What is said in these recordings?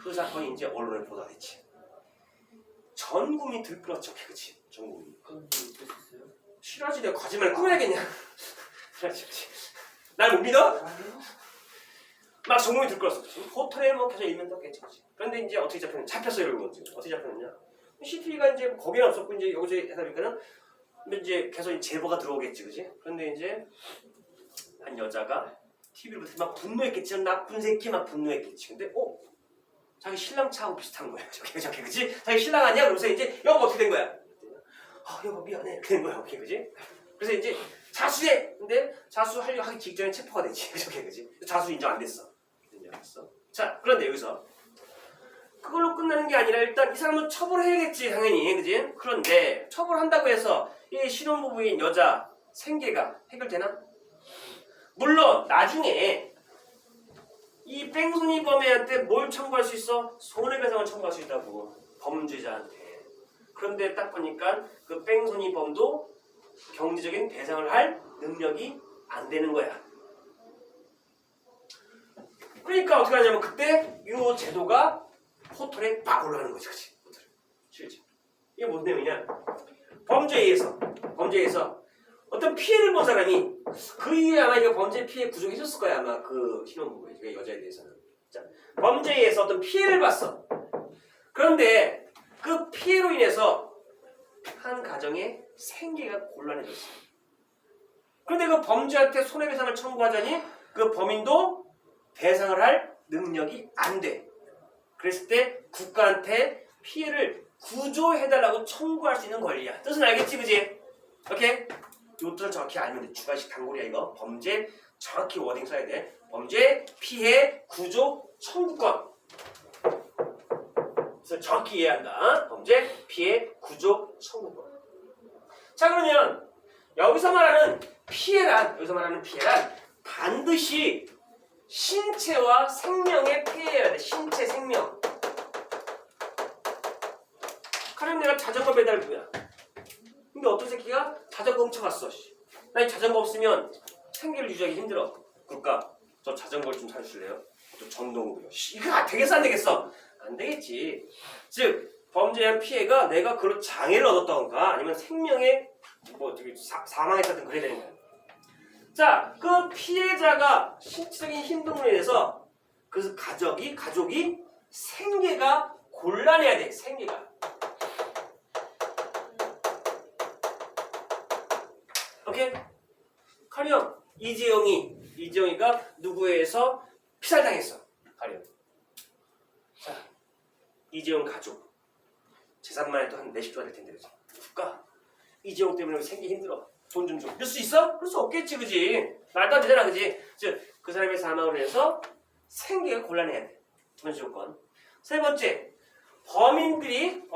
그 사건이 이제 언론에 보도됐지. 전 국민이 들끓었죠, 그치? 전 국민. 그건 어땠어요? 싫어하지, 내가 거짓말 꾸며야겠냐? 날 못 믿어? 아니요. 막 전 국민이 들끓었어. 호텔에 뭐 계속 일면 떴겠지, 그치? 그런데 이제 어떻게 잡혔냐? 잡혔어요, 여러분. 어떻게 잡혔느냐? CCTV가 이제 거기는 없었고 이제 여기서 하다 보니까는 이제 계속 제보가 들어오겠지, 그치? 그런데 이제 한 여자가 TV를 보면서 막 분노했겠지, 나쁜 새끼 막 분노했겠지. 근데 자기 신랑 차하고 비슷한 거야. 저게 그지? 자기 신랑 아니야? 그래서 이제 여보 어떻게 된 거야? 여보 미안해. 된 거야, 오케이 그지? 그래서 이제 자수해. 근데 하기 직전에 체포가 되지. 저게 그지? 자수 인정 안 됐어. 인정 안 됐어. 자, 그런데 여기서 그걸로 끝나는 게 아니라 일단 이 사람은 처벌해야겠지, 당연히, 그지? 그런데 처벌한다고 해서 이 신혼부부인 여자 생계가 해결되나? 물론 나중에 이 뺑소니 범죄한테 뭘 청구할 수 있어? 손해배상을 청구할 수 있다고, 범죄자한테. 그런데 딱 보니까 그 뺑소니 범도 경제적인 배상을 할 능력이 안 되는 거야. 그러니까 어떻게 하냐면 그때 이 제도가 포털에 빡 올라가는 거지, 그치? 포털에. 실제. 이게 무슨 내용이냐? 범죄에 의해서 어떤 피해를 본 사람이 그 이후에 아마 이거 범죄 피해 구속해줬을 거야, 아마 그 신혼부부의 그 여자에 대해서는. 자, 범죄에 의해서 어떤 피해를 봤어. 그런데 그 피해로 인해서 한 가정의 생계가 곤란해졌어. 그런데 그 범죄한테 손해배상을 청구하자니 그 범인도 배상을 할 능력이 안 돼. 그랬을 때 국가한테 피해를 구조해달라고 청구할 수 있는 권리야. 뜻은 알겠지, 그지? 오케이? 요 뜻을 정확히 알면 돼. 주관식 단골이야, 이거. 범죄 정확히 워딩 써야 돼. 범죄 피해 구조 청구권. 그래서 정확히 이해해야 한다. 범죄 피해 구조 청구권. 자, 그러면 여기서 말하는 피해란 반드시 신체와 생명에 피해야 돼. 신체, 생명. 가령 내가 자전거 배달부야. 근데 어떤 새끼가 자전거 훔쳐갔어. 나 이 자전거 없으면 생계를 유지하기 힘들어. 그러니까 저 자전거를 좀 사주실래요? 저 전동으로요. 이거 되겠어 안 되겠어? 안 되겠지. 즉 범죄한 피해가 내가 그런 장애를 얻었다던가 아니면 생명에 사망했다든 그래야 되는 거야. 자, 그 피해자가 신체적인 힘듦으로 인해서 그 가족이 생계가 곤란해야 돼. 생계가. 오케이? 가령 이재용이가 누구에 의해서 피살당했어. 가령. 자, 이재용 가족 재산만 해도 한 몇십 조가 될 텐데, 그지? 국가 이재용 때문에 생기 힘들어. 돈 좀 줘. 그럴 수 있어? 그럴 수 없겠지, 그지? 말도 안 되잖아, 그지? 즉, 그 사람의 사망으로 해서 생계가 곤란해야 돼. 두 번째 조건. 세 번째, 범인의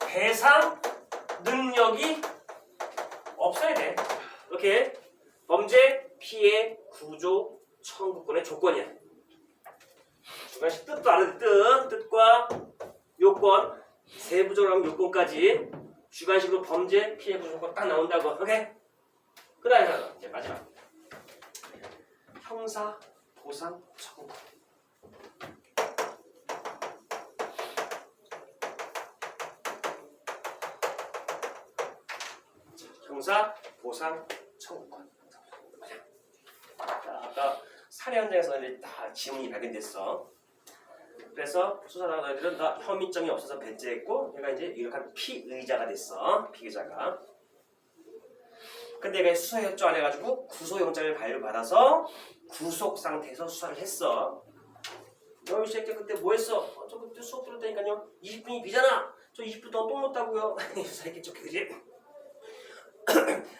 배상 능력이 없어야 돼. 오케이? 범죄 피해 구조 청구권의 조건이야. 주관식 뜻도 알아야 돼. 뜻과 요건, 세부적으로 하면 요건까지 주관식으로 범죄 피해 구조 청구권 딱 나온다고. 오케이? 그 다음에 이제 마지막 형사 보상 청구. 형사 보상 청구권. 자, 아까 살해 현장에서 이제 다 지문이 발견됐어. 그래서 수사단원들은 다 혐의점이 없어서 배제했고, 얘가 이제 유력한 피의자가 됐어. 피의자가. 근데 얘가 수사 협조 안 해가지고 구속영장을 발부받아서 구속 상태에서 수사를 했어. 너 이 새끼 그때 뭐 했어? 저 그때 수업 들었다니까요. 20분이 비잖아. 저 20분 동안 똥 놓았다고요. 수사했겠죠, 그지?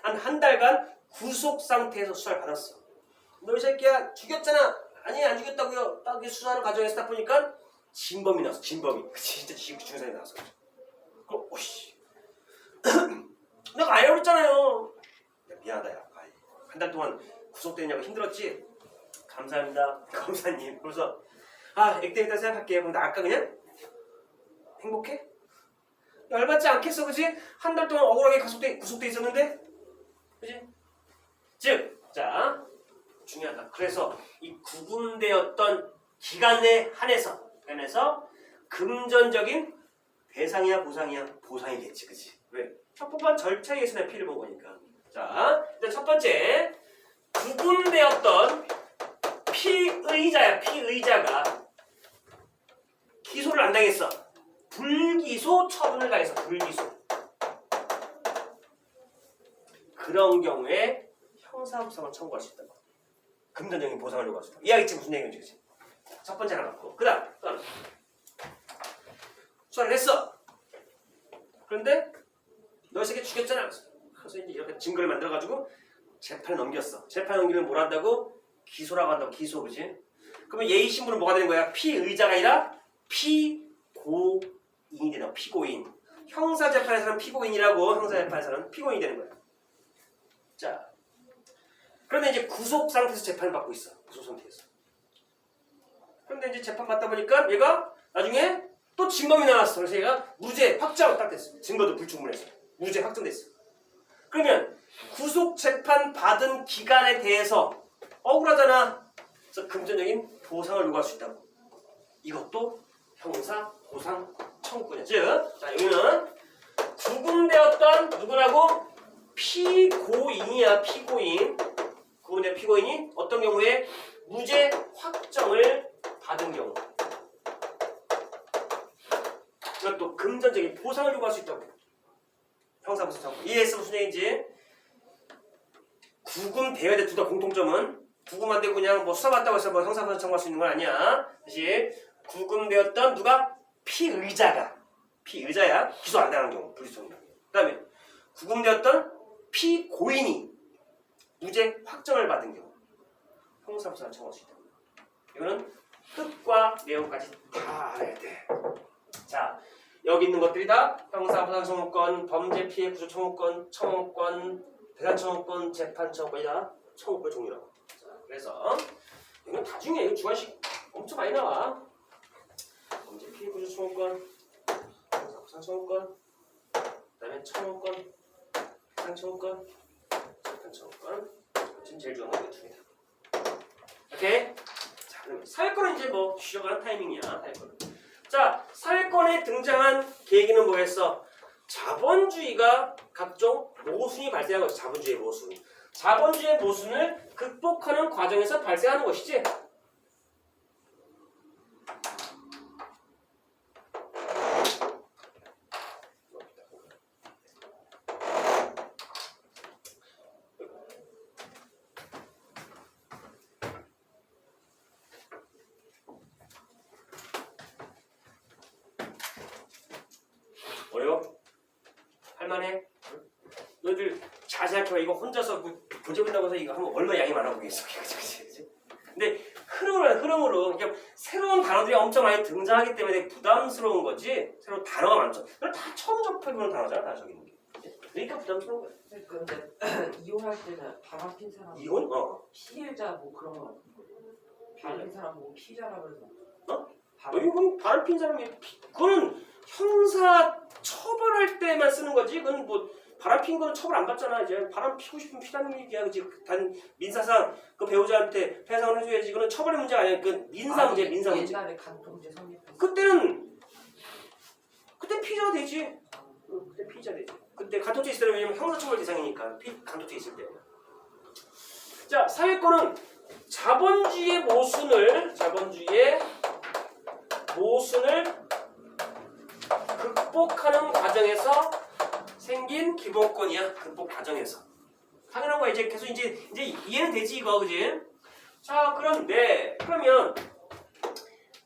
한 달간 구속 상태에서 수사를 받았어. 너 이 새끼야 죽였잖아. 아니 안 죽였다고요. 딱 수사하는 과정에서 딱 보니까 진범이 나왔어. 진범이. 진짜 죽은 사람이 나왔어. 그럼 오씨. 내가 아예 그랬잖아요. 미안하다 야. 한 달 동안 구속되냐고 힘들었지? 감사합니다. 검사님. 그래서 액땜했다 생각할게. 그럼 나 아까 그냥 행복해? 열받지 않겠어, 그지? 한 달 동안 억울하게 구속돼 있었는데, 그지? 즉, 자, 중요하다. 그래서 이 구분되었던 기간에 한해서 금전적인 배상이야 보상이야? 보상이겠지, 그치? 왜? 적법한 절차에 의해서 내 피를 본 거니까. 자, 일단 첫 번째 구분되었던 피의자야. 피의자가 기소를 안 당했어. 불기소 처분을 당했어. 불기소. 그런 경우에 형사합성을 청구할 수 있다고. 금전적인 보상을 요구할 수 있다. 이해하겠지? 무슨 얘기인지. 그치? 첫 번째 하나 갖고. 그 다음 수사를 했어. 그런데 너 이 새끼 죽였잖아. 그래서 이제 이렇게 증거를 만들어가지고 재판에 넘겼어. 재판에 넘기면 뭘 한다고? 기소라고 한다고. 기소, 그지? 그러면 예의 신분은 뭐가 되는 거야? 피의자가 아니라 피고인이 되는 거야. 피고인. 형사재판에서는 피고인이라고. 형사재판에서는 피고인이 되는 거야. 자, 그런데 이제 구속 상태에서 재판을 받고 있어. 구속 상태에서. 그런데 이제 재판 받다 보니까 얘가 나중에 또 진범이 나왔어. 그래서 얘가 무죄 확정 딱 됐어. 증거도 불충분해서 무죄 확정됐어. 그러면 구속 재판 받은 기간에 대해서 억울하잖아. 그래서 금전적인 보상을 요구할 수 있다고. 이것도 형사 보상 청구냐. 즉, 자 여기는 구금되었던 누구라고? 피고인이야. 피고인. 구금된 피고인이 어떤 경우에 무죄 확정을 받은 경우. 이것도 금전적인 보상을 요구할 수 있다고. 형사보상 청구. 이해했어? 무슨 얘기인지? 구금되어야 돼. 둘 다 공통점은 구금 안 되고 그냥 뭐 수사받다고 해서 뭐 형사보상 청구할 수 있는 건 아니야. 다시 구금되었던 누가? 피의자가. 피의자야. 기소 안 당한 경우. 불기소한 경우. 그 다음에 구금되었던 피고인이 무죄 확정을 받은 경우. 형사보상을 청구할 수 있다. 이거는 뜻과 내용까지 다 알아야 돼. 자, 여기 있는 것들이 다 형사보상 청구권, 범죄 피해 구조 청구권, 청구권, 배상 청구권, 재판 청구권이다. 청구권 종류라고. 자, 그래서 이건 다 중요해. 이거 주관식 엄청 많이 나와. 범죄 피해 구조 청구권, 형사보상 청구권, 그다음에 청구권, 배상 청구권, 재판 청구권. 지금 제일 중요한 게 두 개다. 오케이? 자, 그럼 사회권은 이제 뭐 쉬어가는 타이밍이야. 사회권은. 자, 사회권에 등장한 계기는 뭐겠어? 자본주의가 각종 모순이 발생한 것이 자본주의의 모순. 자본주의의 모순을 극복하는 과정에서 발생하는 것이지. 어려워? 할만해? 너희들 잘 생각해봐. 이거 혼자서 교재 본다고 해서 이거 하면 얼마나 양이 많아 보이겠어. 그치? 근데 흐름으로 그냥 새로운 단어들이 엄청 많이 등장하기 때문에 부담스러운 거지. 새로운 단어가 많죠. 너 다 처음 접해보는 단어잖아. 다 저기 있는 게. 그러니까 부담스러운 거야. 근데 이혼할 때는 바람 핀 사람 이혼? 피해자 뭐 그런 거 같은 거. 바람 핀 사람 뭐 피자라 그래서. 이건 바람 핀 사람이 그거는 형사 처벌할 때만 쓰는 거지. 그건 뭐 바람 핀 거는 처벌 안 받잖아. 이제 바람 피고 싶으면 피라는 얘기야. 그지? 단 민사상 그 배우자한테 배상을 해줘야지. 그건 처벌의 문제가 아니야. 그 민사 문제, 민사 문제. 옛날에 간통죄 성립했어. 그때 피자가 되지. 그때 피자 되지. 그때 간통죄 있을 때는 왜냐면 형사처벌 대상이니까. 간통죄 있을 때. 자, 사회권은 자본주의의 모순을 극복하는 과정에서 생긴 기본권이야. 극복 과정에서. 당연한 거야. 이제 계속 이제 이해는 되지 이거, 그지? 자, 그러면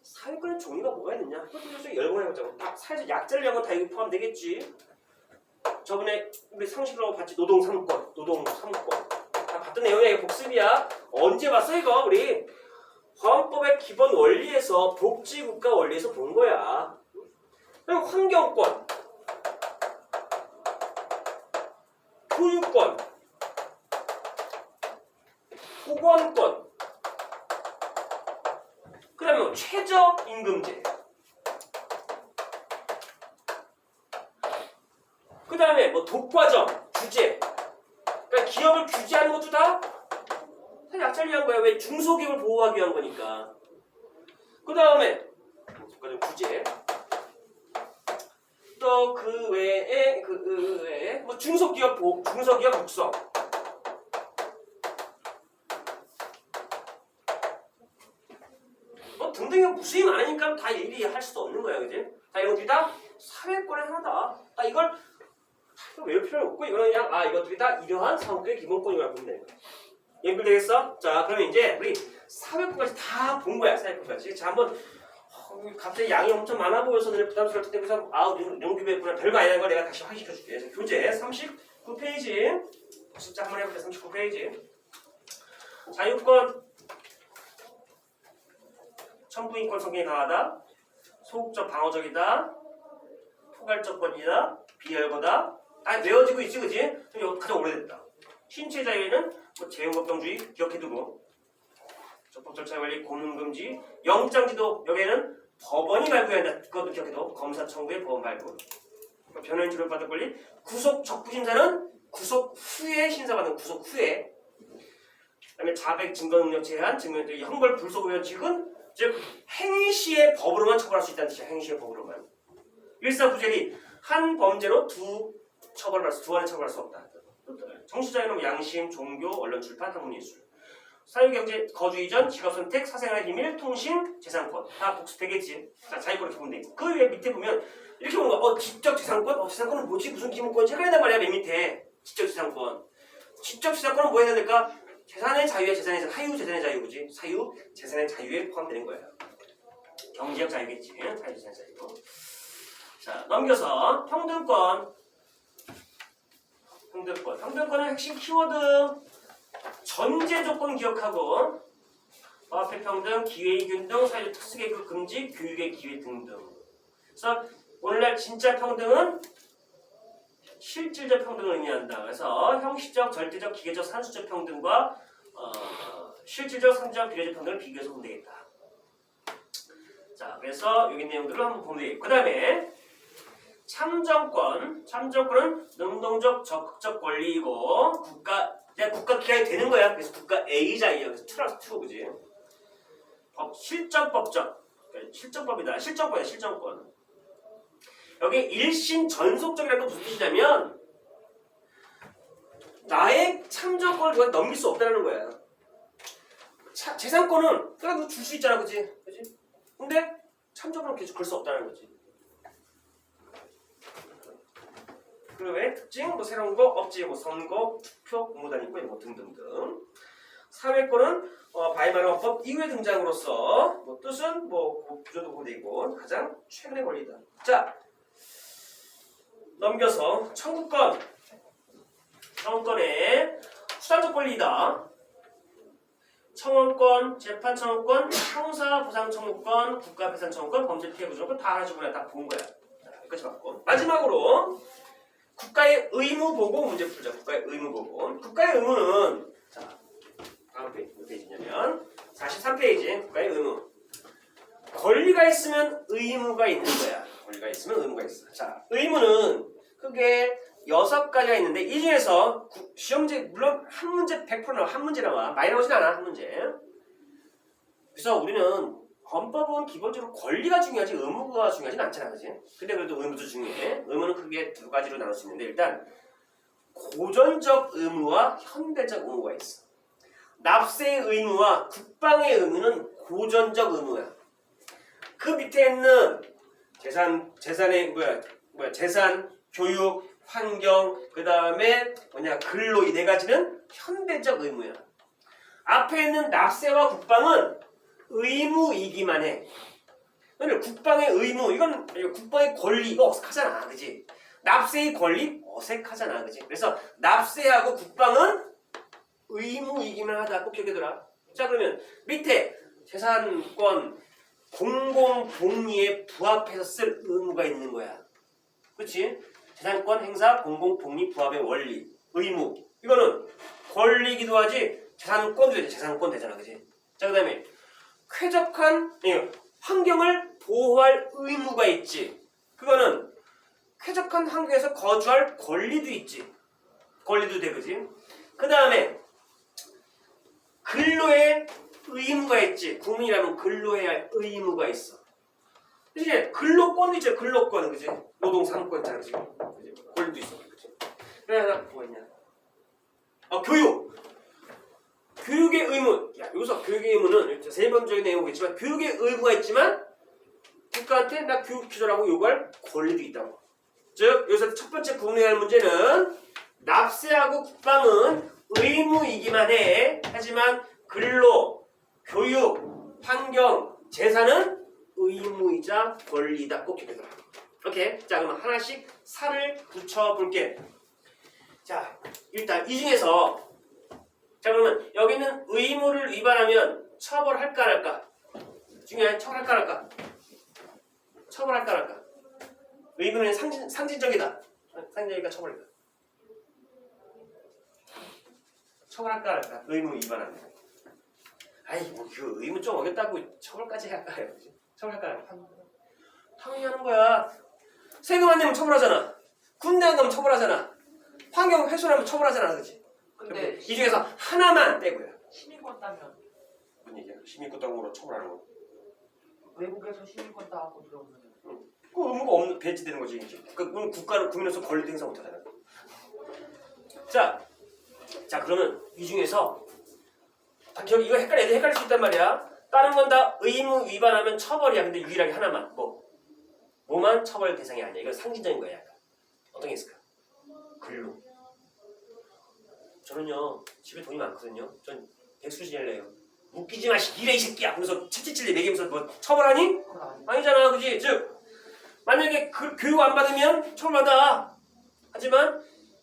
사회권의 종류가 뭐가 있느냐? 그것도 좀 열거해 보자고. 딱 사회적 약자를 열건 다 이거 포함되겠지. 저번에 우리 상식으로 봤지. 노동 3권. 다 봤던 내용이야. 이거 복습이야. 언제 봤어 이거? 우리 헌법의 기본 원리에서 복지국가 원리에서 본 거야. 그리고 환경권, 교육권, 보건권, 그 다음에 최저임금제, 그 다음에 뭐 독과점, 규제. 그러니까 기업을 규제하는 것도 다 약자를 위한 거야. 왜? 중소기업을 보호하기 위한 거니까. 그 다음에 국가적 규제. 또 그 외에 뭐 중소기업 육성. 뭐 등등이 무수히 많으니까 다 일일이 할 수도 없는 거야, 그지? 자, 이런 것들이 다 사회권의 하나다. 이걸 외울 필요는 없고 이거는 그냥 이것들이 다 이러한 사업의 기본권이라고 보면 되는 거야. 연결되겠어? 자, 그러면 이제 우리 사회권까지 다 본 거야, 사회권까지. 자, 한번 갑자기 양이 엄청 많아 보여서 늘 부담스러울 텐데 그래서 연구배구나 별거 아니라는 걸 내가 다시 확인시켜 줄게. 그래서 교재 39페이지 숫자 한번 해볼게. 39페이지 자유권 천부인권 성격이 강하다, 소극적 방어적이다, 포괄적권이다, 비열거다. 다 외워지고 있지, 그지? 이거 가장 오래됐다. 신체 자유에는 뭐 재용법정주의 기억해두고, 적법 절차 관리, 고문금지, 영장지도 여기에는 법원이 발부한다. 그것도 기억해도 검사 청구의 법원 발부. 변호인 치료받을 권리, 구속 적부심사는 구속 후에 심사받는 구속 후에. 그다음에 자백 증거 능력 제한, 증거능력 형벌 불속 의원칙은 즉 행시의 법으로만 처벌할 수 있다는 뜻이야. 행시의 법으로만. 일사부재리 한 범죄로 두 안에 처벌할 수 없다. 정치자유는 양심, 종교, 언론 출판, 학문예술. 사유경제, 거주 이전, 직업선택, 사생활의 비밀, 통신, 재산권 다 복수되겠지. 자, 자유권을 기본 돼 있고 그 위에 밑에 보면 이렇게 보는 거야. 지적 재산권? 재산권은 뭐지? 무슨 기본권인지 헷갈린단 말이야. 맨 밑에 지적 재산권. 지적 재산권은 뭐 해야 될까? 재산의 자유에 사유 재산의 자유, 그지? 사유 재산의 자유에 포함되는 거예요. 경제적 자유겠지. 사유 재산의 자유. 자, 넘겨서 평등권. 평등권의 핵심 키워드 전제 조건 기억하고 화폐 평등, 기회의 균등, 사회적 특수계급 금지, 교육의 기회 등등. 그래서 오늘날 진짜 평등은 실질적 평등을 의미한다. 그래서 형식적, 절대적, 기계적, 산수적 평등과 실질적, 상대적, 비례적 평등을 비교해서 보면 되겠다. 자, 그래서 여기 내용들을 한번 보면 되겠고, 그 다음에 참정권은 능동적, 적극적 권리이고 국가 기관이 되는 거야. 그래서 국가 A자이야. 그래서 트러스트, 그지? 실정법적, 실정법이다. 실정권. 여기 일신 전속적이라는 건 무슨 뜻이냐면 나의 참정권을 누가 넘길 수 없다는 거야. 재산권은 그냥 줄 수 있잖아, 그지? 근데 참정권은 계속 그럴 수 없다는 거지. 그 외에 특징, 뭐 새로운 거 없지, 뭐 선거, 투표, 공무단 있고 이런 거 등등등. 사회권은 바이마르헌법 이후에 등장으로서 뭐 뜻은 뭐 구조도 고되고 가장 최근의 권리다. 자, 넘겨서 청구권의 수단적 권리이다. 청원권, 재판 청원권, 형사 보상 청구권, 국가 배상 청구권, 범죄 피해 구조권 다 하나씩 그냥 딱 본 거야. 자, 여기까지 봤고 마지막으로 국가의 의무 보고 문제 풀자. 국가의 의무 보고. 국가의 의무는 자, 다음 페이지냐면 43페이지 국가의 의무. 권리가 있으면 의무가 있는 거야. 권리가 있으면 의무가 있어. 자, 의무는 크게 6가지가 있는데 이 중에서 시험제 물론 한 문제 100% 나와. 한 문제 나와. 많이 나오진 않아. 한 문제. 그래서 우리는 헌법은 기본적으로 권리가 중요하지 의무가 중요하진 않잖아, 그지? 근데 그래도 의무도 중요해. 의무는 크게 2가지로 나눌 수 있는데 일단 고전적 의무와 현대적 의무가 있어. 납세의 의무와 국방의 의무는 고전적 의무야. 그 밑에 있는 재산, 교육, 환경, 그 다음에 근로 이 4가지는 현대적 의무야. 앞에 있는 납세와 국방은 의무이기만 해. 국방의 의무, 이건 국방의 권리, 이거 어색하잖아, 그지? 납세의 권리, 어색하잖아, 그지? 그래서 납세하고 국방은 의무이기만 하다. 꼭 기억해둬라. 자, 그러면 밑에 재산권, 공공복리에 부합해서 쓸 의무가 있는 거야. 그렇지? 재산권 행사, 공공복리 부합의 원리, 의무. 이거는 권리이기도 하지 재산권도 되지. 재산권 되잖아, 그지? 자, 그 다음에 쾌적한 환경을 보호할 의무가 있지. 그거는 쾌적한 환경에서 거주할 권리도 있지. 권리도 돼, 그지? 그 다음에 근로에 의무가 있지. 국민이라면 근로해야 할 의무가 있어. 이제 근로권도 있죠. 근로권, 그지? 노동 3권 있잖아, 그지? 권리도 있어, 그지? 그래서 뭐가 있냐? 교육. 교육의 의무. 야, 여기서 교육의 의무는 세 번째의 내용이겠지만 교육의 의무가 있지만 국가한테 나 교육 기조라고 요구할 권리도 있다고. 즉 여기서 첫 번째 구분해야 할 문제는 납세하고 국방은 의무이기만 해. 하지만 근로, 교육, 환경, 재산은 의무이자 권리다. 꼭 기억해둬라. 오케이. 자 그럼 하나씩 살을 붙여볼게. 자 일단 이 중에서 자 그러면 여기는 의무를 위반하면 처벌할까 안 할까? 중요한 처벌할까 안 할까? 처벌할까 안 할까? 의무는 상징적이다. 상징적이니까 처벌이다. 처벌할까 안 할까? 의무 위반하면. 아이 뭐그 의무 좀 어겼다고 처벌까지 할까요? 처벌할까 안 할까? 당연히 하는 거야. 세금 안 내면 처벌하잖아. 군대 안 가면 처벌하잖아. 환경 훼손하면 처벌하잖아, 그렇지? 근데 이 중에서 하나만 떼고요. 시민권 따면 무슨 얘기야? 시민권 땅으로 처벌하는 거. 외국에서 시민권 따고 들어오면 그 의무가 없는 배치되는 거지 이제. 그럼 국가를 국민으로서 권리도 행사 못하잖아. 자 그러면 이 중에서 이거 애들 헷갈릴 수 있단 말이야. 다른 건 다 의무 위반하면 처벌이야. 근데 유일하게 하나만 뭐만 처벌 대상이 아니야. 이건 상징적인 거야. 약간. 어떤 게 있을까? 근로. 저는요 집에 돈이 많거든요. 전 백수 지낼래요. 웃기지 마, 일해 이 새끼야. 그래서 채찍질리 매기면서 뭐 처벌하니? 그건 아니. 아니잖아, 그지? 즉 만약에 교육 안 받으면 처벌받아. 하지만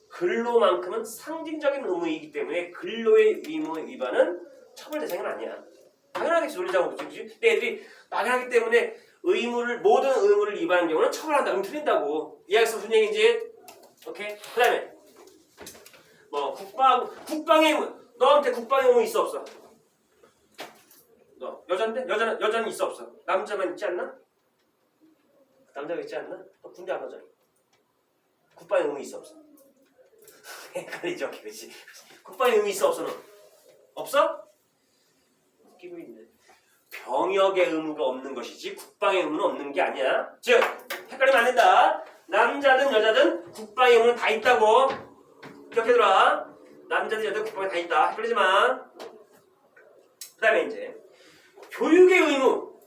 근로만큼은 상징적인 의무이기 때문에 근로의 의무 위반은 처벌 대상은 아니야. 당연하겠지, 논리적으로 그렇지? 근데 애들이 막연하기 때문에 모든 의무를 위반한 경우는 처벌한다. 그럼 틀린다고. 이해했어, 무슨 얘기인지? 오케이. 그다음에 뭐 국방의 의무. 너한테 국방의 의무 있어 없어? 너 여잔데? 여자는 있어 없어? 남자만 있지 않나? 남자가 있지 않나? 너 군대 안 가잖아. 국방의 의무 있어 없어? 헷갈리죠, 그렇지? 국방의 의무 있어 없어 너? 없어? 웃기고 있네. 병역의 의무가 없는 것이지 국방의 의무는 없는 게 아니야. 즉 헷갈리면 안 된다. 남자든 여자든 국방의 의무는 다 있다고 기억해둬라. 남자든 여자든 국방에 다 있다. 헷갈리지 마. 그 다음에 이제 교육의 의무.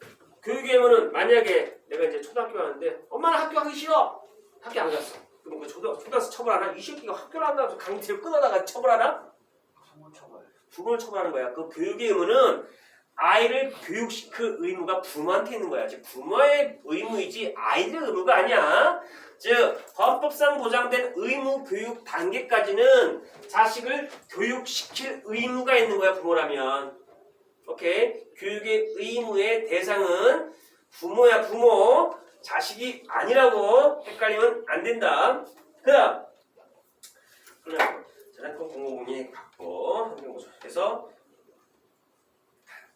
교육의 의무는 만약에 내가 이제 초등학교 가는데 엄마는 학교 가기 싫어. 학교 안 갔어. 그럼 그 초등학생 처벌하나? 이 새끼가 학교를 안 가서 강제로 끊어다가 처벌하나? 부모를 처벌하는 거야. 그 교육의 의무는 아이를 교육시킬 의무가 부모한테 있는 거야. 즉 부모의 의무이지 아이들의 의무가 아니야. 즉 헌법상 보장된 의무 교육 단계까지는 자식을 교육시킬 의무가 있는 거야. 부모라면. 오케이? 교육의 의무의 대상은 부모야. 부모. 자식이 아니라고 헷갈리면 안 된다. 그 다음 저작권 공공공이 갖고 환경보호에서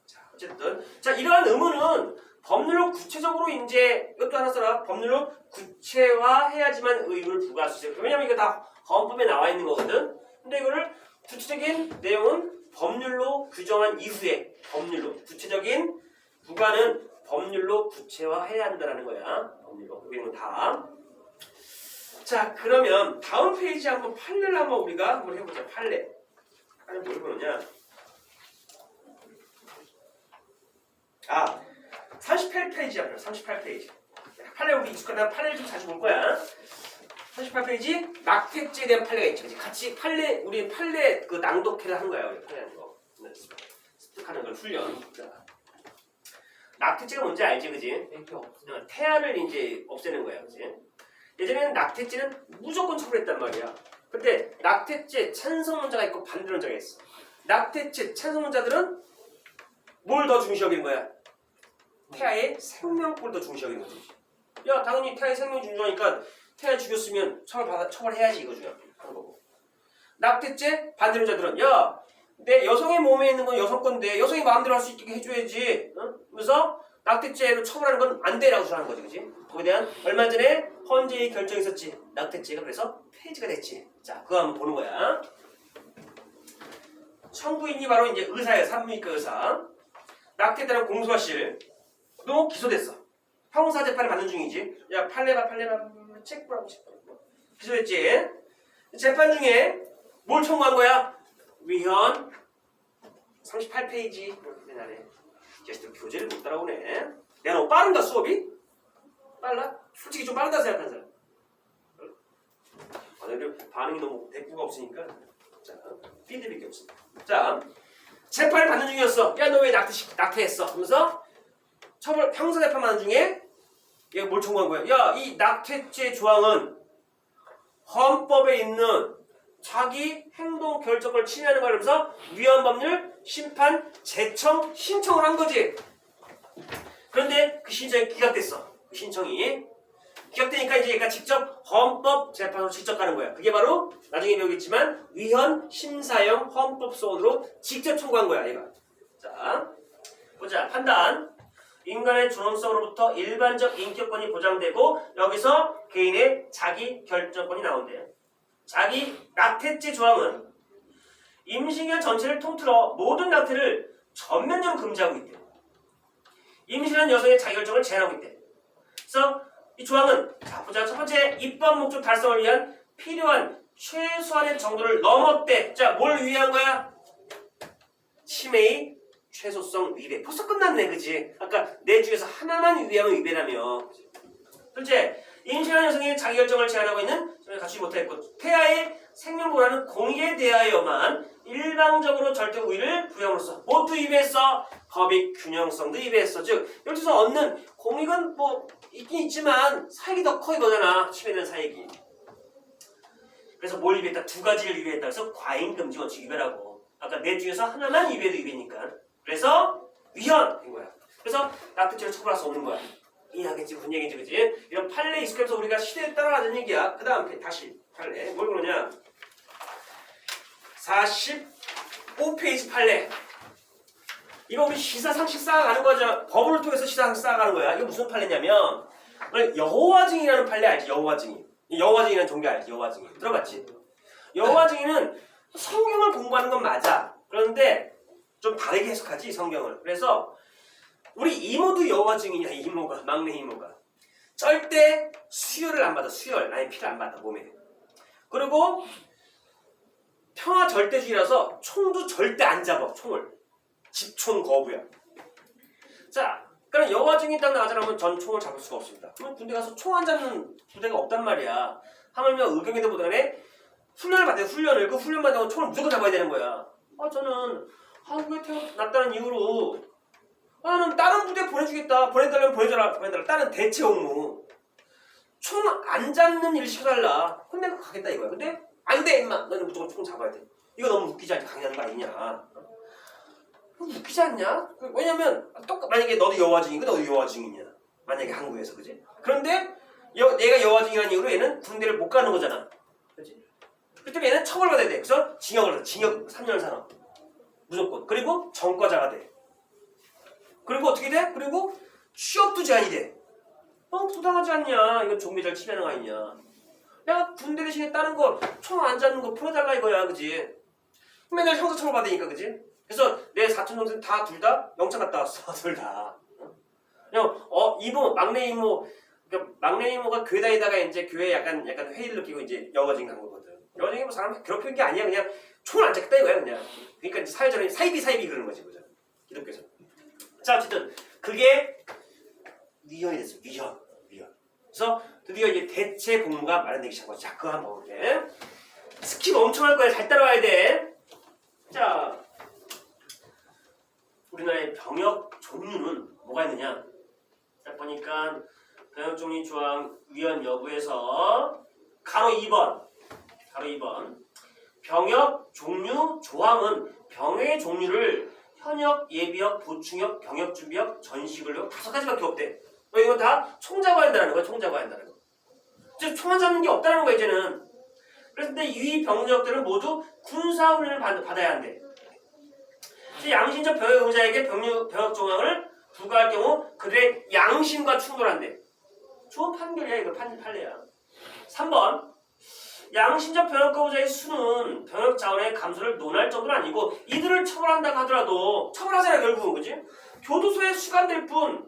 자 어쨌든 이러한 의무는 법률로 구체적으로 이제 이것도 하나 써라. 법률로 구체화해야지만 의무를 부과할 수 있어요. 왜냐면 이거 다 헌법에 나와 있는 거거든. 근데 이거를 구체적인 내용은 법률로 규정한 이후에 법률로 구체적인 부과는 법률로 구체화해야 한다는 거야. 법률로. 이런 건 다. 자, 그러면 다음 페이지 한번 판례를 한번 우리가 한번 해보자. 판례. 판례 뭘 보느냐? 38페이지야. 38페이지. 판례 우리 익숙하다. 판례를 좀 자주 볼 거야. 38페이지 낙태죄에 대한 판례가 있지. 같이 우리 판례 그 낭독회를 하는 거야. 우리 판례하는 거. 습득하는 걸 훈련. 낙태죄가 뭔지 알지, 그지? 태아를 이제 없애는 거야, 그지? 예전에는 낙태죄는 무조건 처벌했단 말이야. 근데 낙태죄 찬성론자가 있고 반대론자가 있어. 낙태죄 찬성론자들은 뭘 더 중시 여기는 거야? 태아의 생명권을 더 중시 여기는 거지. 야, 당연히 태아의 생명 중요하니까 태아 죽였으면 처벌해야지 이거 중요한 거고. 낙태죄 반대론자들은 야, 내 여성의 몸에 있는 건 여성 건데 여성이 마음대로 할 수 있게 해줘야지. 응? 그래서 낙태죄로 처벌하는 건 안 돼라고 주장하는 거지, 그지? 거기에 대한 얼마 전에 헌재의 결정이 있었지. 낙태죄가 그래서 폐지가 됐지. 자, 그거 한번 보는 거야. 청구인이 바로 이제 의사예요. 산부인과 의사. 낙태에 따른 공소시효 기소됐어. 형사 재판을 받는 중이지. 야 판례 봐 책 보라고 책 보라고. 기소됐지. 재판 중에 뭘 청구한 거야? 위헌 38페이지 옛날에 자식들 교재를 못 따라오네. 내가 너무 빠른가 수업이? 빨라? 솔직히 좀 빠르다 생각하는 사람. 오늘 반응이 너무 대꾸가 없으니까 자 피드백이 없어. 자 재판을 받는 중이었어. 야 너 왜 낙태했어? 하면서 처벌 형사 재판 받는 중에 얘가 뭘 청구한 거야? 야 이 낙태죄 조항은 헌법에 있는 자기 행동 결정을 침해하는 거라면서 위헌 법률 심판 재청 신청을 한 거지. 그런데 그 신청이 기각됐어. 그 신청이 기각되니까 이제 얘가 직접 헌법재판으로 직접 가는 거야. 그게 바로 나중에 배우겠지만 위헌 심사형 헌법소원으로 직접 청구한 거야. 얘가. 자 보자. 판단. 인간의 존엄성으로부터 일반적 인격권이 보장되고 여기서 개인의 자기 결정권이 나온대. 자기 낙태죄 조항은 임신기간 전체를 통틀어 모든 낙태를 전면적으로 금지하고 있대. 임신한 여성의 자기결정을 제한하고 있대. 그래서 이 조항은 자 보자. 첫 번째 입법 목적 달성을 위한 필요한 최소한의 정도를 넘었대. 자 뭘 위한 거야? 침해의 최소성 위배. 벌써 끝났네 그지? 아까 네 중에서 하나만 위배하면 위배라며. 둘째 임신한 여성의 자기결정을 제한하고 있는 갖추지 못하였고 태아의 생명보호라는 공의에 대하여만 일방적으로 절대 우위를 부여함으로써 모두 위배했어. 법의 균형성도 위배했어. 즉 여기서 얻는 공익은 뭐 있긴 있지만 사익이 더 커 이거잖아. 침해되는 사익이. 그래서 뭘 위배했다? 두 가지를 위배했다. 그래서 과잉금지 원칙 위배라고. 아까 넷 중에서 하나만 위배도 위배니까. 그래서 위헌인 거야. 그래서 낙태죄를 처벌할 수 없는 거야. 이해하겠지? 무슨 얘기인지 그지? 이런 판례 익숙해서 우리가 시대에 따라가는 얘기야. 그 다음 다시 판례. 뭘 그러냐? 45페이지 판례. 이거 우리 시사상식 쌓아가는 거죠. 법을 통해서 시사상식 쌓아가는 거야. 이거 무슨 판례냐면 여호와 증인이라는 판례 알지? 여호와 증인. 여호와 증인이라는 종교 알지? 여호와 증인. 들어봤지? 여호와 증인은 성경을 공부하는 건 맞아. 그런데 좀 다르게 해석하지 성경을. 그래서 우리 이모도 여호와 증인이야. 이모가 막내 이모가 절대 수혈을 안 받아. 수혈 아니 피를 안 받아 몸에. 그리고 평화 절대주의라서 총도 절대 안 잡아. 총을 집총 거부야. 자 그럼 여호와 증인 딱 나가자면 전 총을 잡을 수가 없습니다. 그럼 군대 가서 총 안 잡는 부대가 없단 말이야. 하물며 의경에도 보다간에 훈련을 받아요. 훈련을. 그 훈련 받으면 총을 무조건 잡아야 되는 거야. 저는 한국에 태어났다는 이유로 나는 다른 부대 보내주겠다. 보내달라면 보내달라. 다른 대체 업무. 총 안 잡는 일 시켜달라. 근데 내가 가겠다 이거야. 근데 안 돼 임마. 너는 무조건 총 잡아야 돼. 이거 너무 웃기지 않냐? 강요하는 거 아니냐? 웃기지 않냐? 왜냐면 만약에 너도 여호와 증인이고 너도 여호와 증인이야. 만약에 한국에서 그지? 그런데 얘가 여호와 증인이라는 이유로 얘는 군대를 못 가는 거잖아. 그지? 그때 얘는 처벌받아야 돼. 그래서 징역 3년 산업. 무조건. 그리고 전과자가 돼. 그리고 어떻게 돼? 그리고 취업도 제한이 돼. 부당하지 않냐? 이건 종교절 침해하는 거 아니냐? 내가 군대 대신에 다른 거 총 안 잡는 거 풀어달라 이거야, 그지? 맨날 형사처벌 받으니까, 그지? 그래서 내 사촌 동생 둘 다 영창 갔다 왔어, 둘 다. 그냥 이모 막내 이모 그러니까 막내 이모가 교회 다니다가 이제 교회 약간 회의를 느끼고 이제 여과증 간 거거든. 여과증이 뭐 사람 괴롭히는 게 아니야, 그냥 총을 안 잡겠다 이거야, 그냥. 그러니까 이제 사회적인 사이비 그러는 거지, 그죠? 기독교에서. 자, 어쨌든 그게 위헌이 됐어. 위헌. 그래서 드디어 이제 대체 공무가 마련되기 시작한 거지. 자, 그거 한번 볼게. 스킵 엄청 할 거야. 잘 따라와야 돼. 자, 우리나라의 병역 종류는 뭐가 있느냐? 딱 보니까 병역 종류 조항 위헌 여부에서 가로 2번. 병역 종류 조항은 병의 종류를 현역, 예비역, 보충역, 병역준비역, 전시근력 5가지밖에 없대. 이건 다 총 잡아야 한다는 거야. 총 잡아야 한다는 거. 이제 총만 잡는 게 없다는 거야 이제는. 그런데 이 병력들은 모두 군사훈련을 받아야 한대. 양심적 병역 의무자에게 병역 조항을 부과할 경우 그들의 양심과 충돌한대. 좋은 판결이야 이거 판례야. 3번 양심적 병역 거부자의 수는 병역 자원의 감소를 논할 정도는 아니고 이들을 처벌한다고 하더라도 처벌하잖아요 결국은 그지? 교도소에 수감될 뿐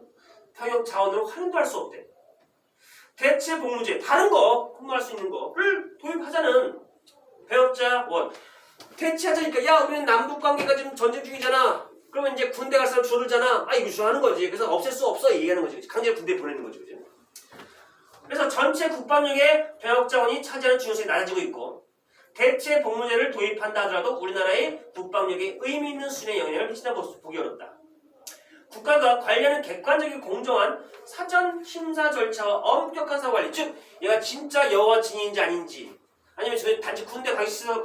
병역 자원으로 활용도 할 수 없대. 대체 복무제 다른 거 근무할 수 있는 거를 도입하자는 병역자 원. 대체하자니까 야 우리는 남북 관계가 지금 전쟁 중이잖아. 그러면 이제 군대 갈 사람 줄어들잖아. 아 이거 하는 거지. 그래서 없앨 수 없어 얘기하는 거지. 강제로 군대에 보내는 거지. 그지? 그래서 전체 국방력의 병역 자원이 차지하는 중요성이 낮아지고 있고 대체 복무제를 도입한다 하더라도 우리나라의 국방력에 의미 있는 수준의 영향을 미친다고 보기 어렵다. 국가가 관리하는 객관적이고 공정한 사전 심사 절차와 엄격한 사고 관리, 즉 얘가 진짜 여와 진인지 아닌지 아니면 지금 단지 군대 가기 싫어서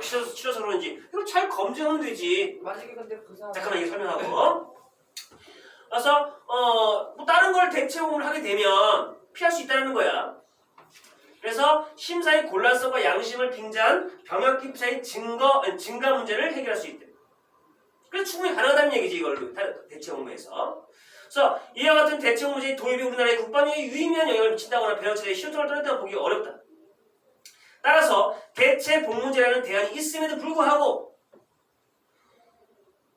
그런지 이걸 잘 검증하면 되지. 만약에 근데 그 사람 잠깐만 이게 설명하고. 그래서 뭐 다른 걸 대체 복무를 하게 되면 피할 수 있다는 거야. 그래서 심사의 곤란성과 양심을 빙자한 병역 입사의 증가 문제를 해결할 수 있대. 그래서 충분히 가능하다는 얘기지 이걸로 대체 복무에서. 그래서 이와 같은 대체 복무제의 도입이 우리나라의 국방력에 유의미한 영향을 미친다거나 병역체제의 실효성을 떨어진다고 보기 어렵다. 따라서 대체 복무제라는 대안이 있음에도 불구하고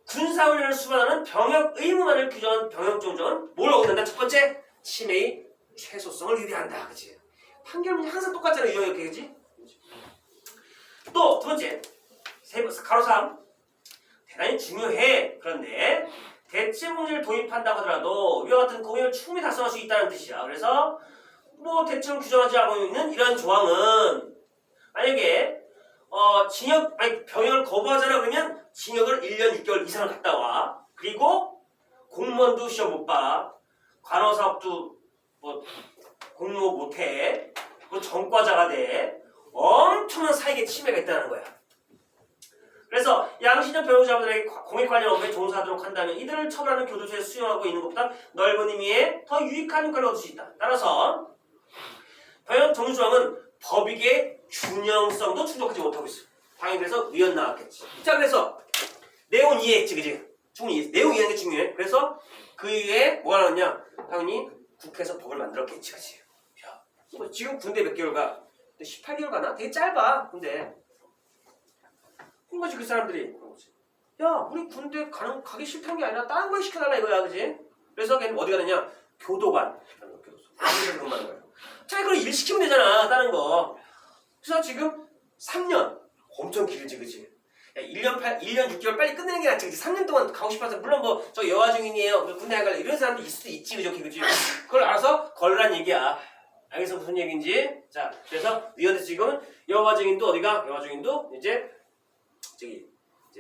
군사훈련을 수반하는 병역 의무만을 규정한 병역종정은 뭘 어긋난다? 첫 번째, 치매의 최소성을 위배한다. 그치? 판결문이 항상 똑같잖아. 이렇게 그치? 또 두 번째, 가로 3 대단히 중요해. 그런데 대체 복무제를 도입한다고 하더라도 이와 같은 공약을 충분히 달성할 수 있다는 뜻이야. 그래서 뭐 대체로 규정하지 않고 있는 이런 조항은 만약에 병역을 거부하잖아 그러면 징역을 1년 6개월 이상을 갔다 와. 그리고 공무원도 시험 못 봐. 간호사업도 뭐 공모 못 해. 뭐 전과자가 돼. 엄청난 사익의 침해가 있다는 거야. 그래서 양심적 병역자분들에게 공익 관련 업무에 종사하도록 한다면 이들을 처벌하는 교도소에 수용하고 있는 것보다 넓은 의미의 더 유익한 효과를 얻을 수 있다. 따라서 병역 정수조항은 법익의 균형성도 충족하지 못하고 있어. 당연히 그래서 의원 나왔겠지. 자 그래서 내용은 이해했지 그지? 충분히 이해했어. 내용 이해하는 게 중요해. 그래서 그 이후에 뭐가 나왔냐? 당연히 국회에서 법을 만들었겠지 그지? 야, 뭐 지금 군대 몇 개월 가? 18개월 가나? 되게 짧아. 근데 그런 거지 그 사람들이. 야 우리 군대 가기 싫다는 게 아니라 다른 거에 시켜달라 이거야 그지? 그래서 걔는 어디 가느냐? 교도관. 교도소. 근무하는 거야. 차라리 그걸 일 시키면 되잖아 다른 거. 그래서 지금 3년 엄청 길지 그치? 야, 1년 6개월 빨리 끝내는 게 낫지 그치? 3년 동안 가고 싶어서 물론 뭐 저 여화 중인이에요 군대 안 갈래 이런 사람도 있을 수도 있지 그치? 그걸 알아서 걸으란 얘기야. 알겠어 무슨 얘기인지? 자 그래서 위원회 지금은 여화 중인도 어디가? 여화 중인도 이제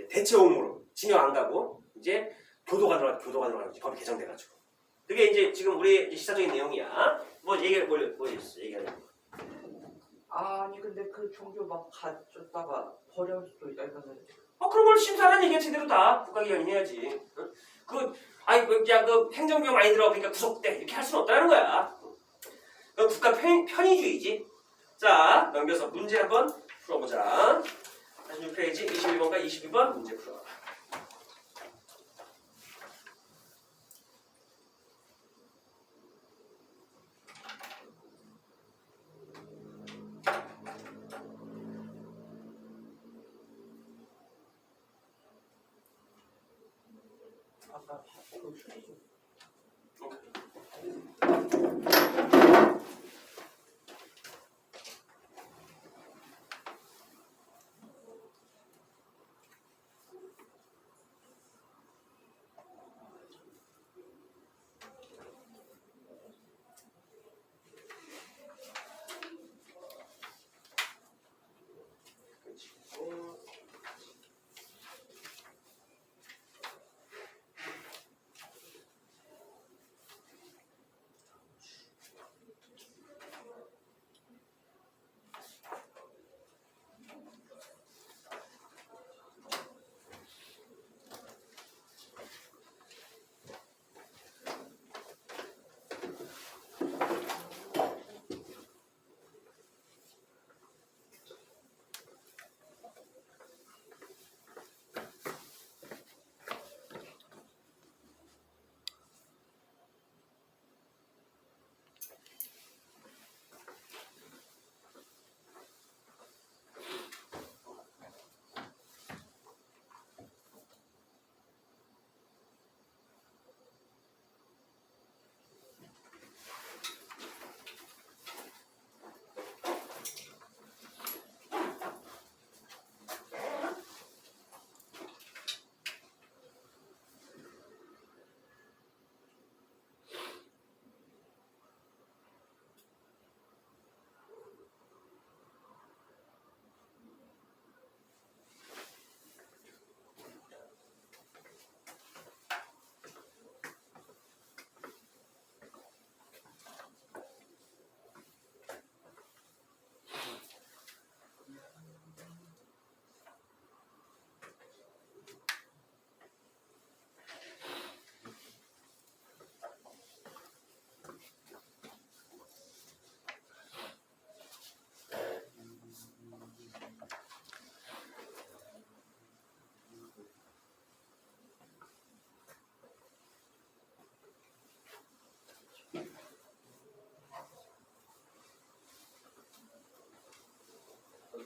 대체 복무로 징역 안 가고 이제 교도관으로 가는 거지 법이 개정돼가지고 그게 이제 지금 우리 이제 시사적인 내용이야. 뭐 얘기를 뭐 있어 얘기하는 거. 아니 근데 그 종교 막 가졌다가 버릴 수도 있다 이거는. 그런 걸 심사하는 얘기가 제대로 다 국가기관이 해야지. 응? 그냥 그 행정비용 많이 들어 그러니까 구속돼 이렇게 할 수는 없다는 거야. 그 국가 편의주의지. 자 넘겨서 문제 한번 풀어보자. 46페이지 21번과 22번 문제 풀어. 아까 그 수리수.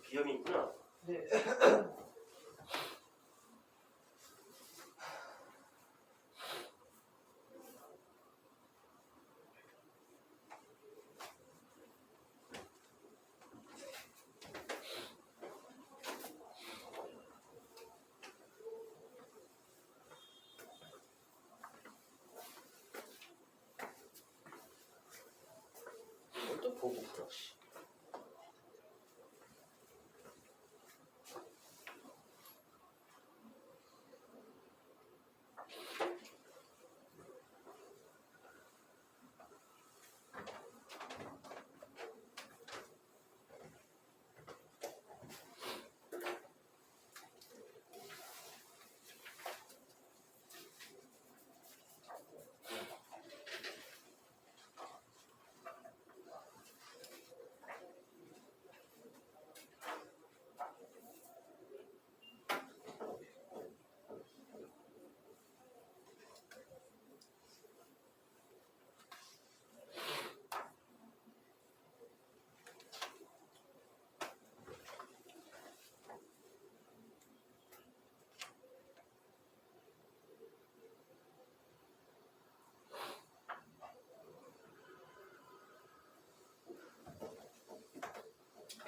비염이 있구나. 네. 이걸 또 보고 풀어. 씨.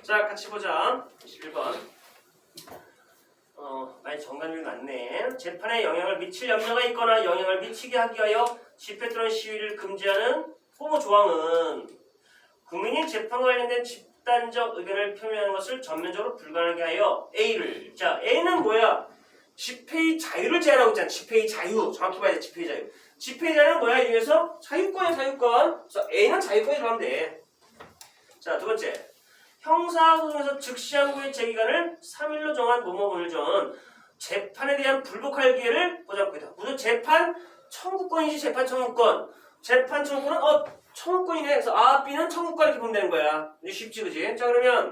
자, 같이 보자. 11번. 많이 정답률이 낮네. 재판에 영향을 미칠 염려가 있거나 영향을 미치게 하기 위하여 집회 또는 시위를 금지하는 포무 조항은 국민이 재판과 관련된 집단적 의견을 표명하는 것을 전면적으로 불가능하게 하여 A를. 자, A는 뭐야? 집회의 자유를 제한하고 있잖아. 집회의 자유. 정확히 봐야 돼. 집회의 자유. 집회의 자유는 뭐야? 이 중에서 자유권이야. 자유권. 그래서 A는 자유권이 들어가면 돼. 자, 두 번째. 형사소송에서 즉시 항고의 제기간을 3일로 정한 모모오늘 전 재판에 대한 불복할 기회를 보장하고 있다. 무슨 재판 청구권이지. 재판 청구권. 재판 청구권은 청구권이네. 그래서 B는 청구권 이렇게 보면 되는 거야. 이제 쉽지 그지? 자, 그러면